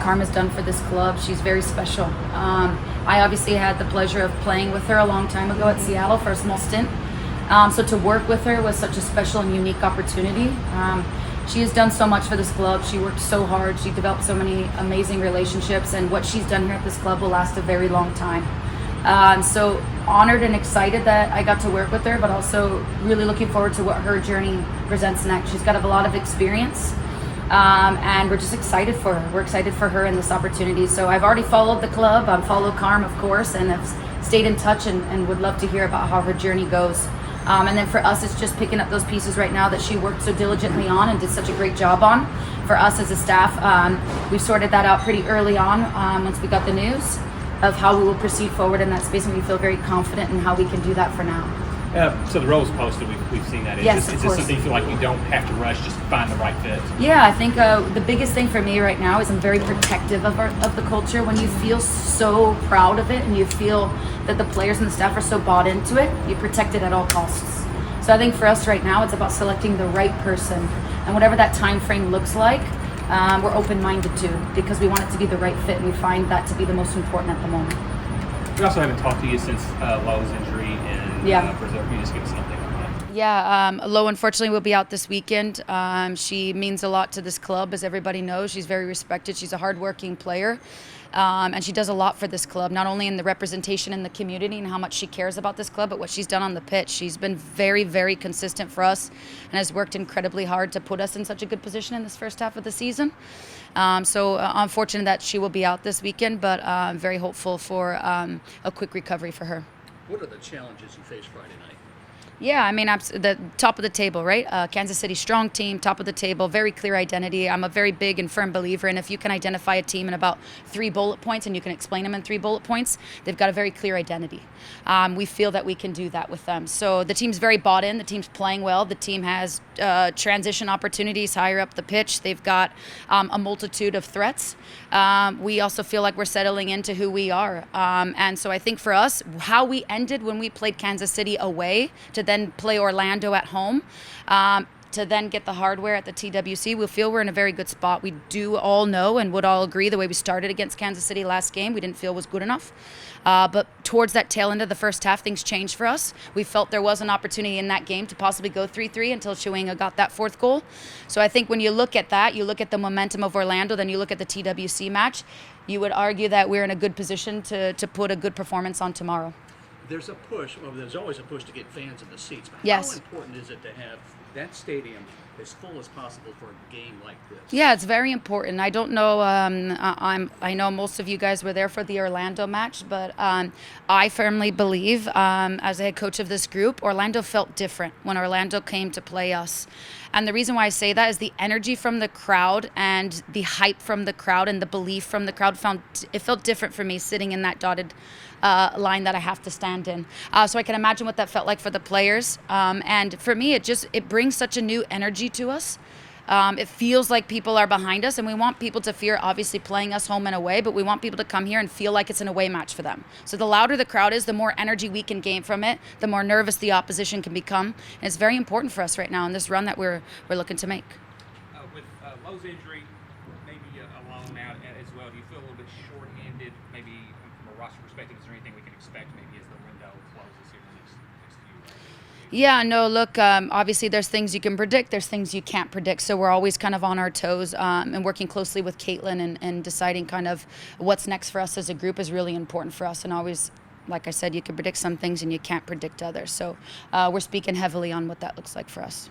Karma's done for this club. She's very special. I obviously had the pleasure of playing with her a long time ago at Seattle for a small stint. So to work with her was such a special and unique opportunity. She has done so much for this club. She worked so hard. She developed so many amazing relationships, and what she's done here at this club will last a very long time. So honored and excited that I got to work with her, but also really looking forward to what her journey presents next. She's got a lot of experience, and we're just excited for her. We're excited for her and this opportunity. So I've already followed the club. I've followed Carm, of course, and have stayed in touch and would love to hear about how her journey goes. And then for us, it's just picking up those pieces right now that she worked so diligently on and did such a great job on. For us as a staff, we sorted that out pretty early on once we got the news of how we will proceed forward in that space, and we feel very confident in how we can do that for now. So the role's posted, we've seen that. Yes, is this something you feel like you don't have to rush, just find the right fit? Yeah, I think the biggest thing for me right now is I'm very protective of the culture. When you feel so proud of it and you feel that the players and the staff are so bought into it, you protect it at all costs. So I think for us right now, it's about selecting the right person, and whatever that time frame looks like, we're open-minded to, because we want it to be the right fit, and we find that to be the most important at the moment. We also haven't talked to you since Lowe's injury in Brazil. Can you just give us an update on that? Yeah, Lo unfortunately will be out this weekend. She means a lot to this club, as everybody knows. She's very respected. She's a hardworking player. And she does a lot for this club, not only in the representation in the community and how much she cares about this club, but what she's done on the pitch. She's been very, very consistent for us and has worked incredibly hard to put us in such a good position in this first half of the season. So unfortunate that she will be out this weekend, but I'm very hopeful for a quick recovery for her. What are the challenges you face Friday night? Yeah, I mean, the top of the table, right? Kansas City, strong team, top of the table, very clear identity. I'm a very big and firm believer in if you can identify a team in about 3 bullet points and you can explain them in 3 bullet points, they've got a very clear identity. We feel that we can do that with them. So the team's very bought in. The team's playing well. The team has transition opportunities higher up the pitch. They've got a multitude of threats. We also feel like we're settling into who we are. And so I think for us, how we ended when we played Kansas City away to then play Orlando at home, to then get the hardware at the TWC, we feel we're in a very good spot. We do all know and would all agree the way we started against Kansas City last game, we didn't feel was good enough. But towards that tail end of the first half, things changed for us. We felt there was an opportunity in that game to possibly go 3-3 until Chewinga got that 4th goal. So I think when you look at that, you look at the momentum of Orlando, then you look at the TWC match, you would argue that we're in a good position to put a good performance on tomorrow. There's a push, well, there's always a push to get fans in the seats. But Yes. how important is it to have that stadium as full as possible for a game like this? Yeah, it's very important. I don't know. I know most of you guys were there for the Orlando match, but I firmly believe, as a head coach of this group, Orlando felt different when Orlando came to play us. And the reason why I say that is the energy from the crowd and the hype from the crowd and the belief from the crowd felt different for me sitting in that dotted line that I have to stand in. So I can imagine what that felt like for the players. And for me, it brings such a new energy to us. It feels like people are behind us, and we want people to fear obviously playing us home and away, but we want people to come here and feel like it's an away match for them. So the louder the crowd is, the more energy we can gain from it, the more nervous the opposition can become. And it's very important for us right now in this run that we're looking to make. With Lowe's injury, maybe alone now as well, do you feel a little bit short-handed, maybe from a roster perspective? Is there anything we can expect maybe as the window closes here in the next few? Yeah, no, look, obviously there's things you can predict, there's things you can't predict. So we're always kind of on our toes, and working closely with Caitlin and deciding kind of what's next for us as a group is really important for us. And always, like I said, you can predict some things and you can't predict others. So we're speaking heavily on what that looks like for us.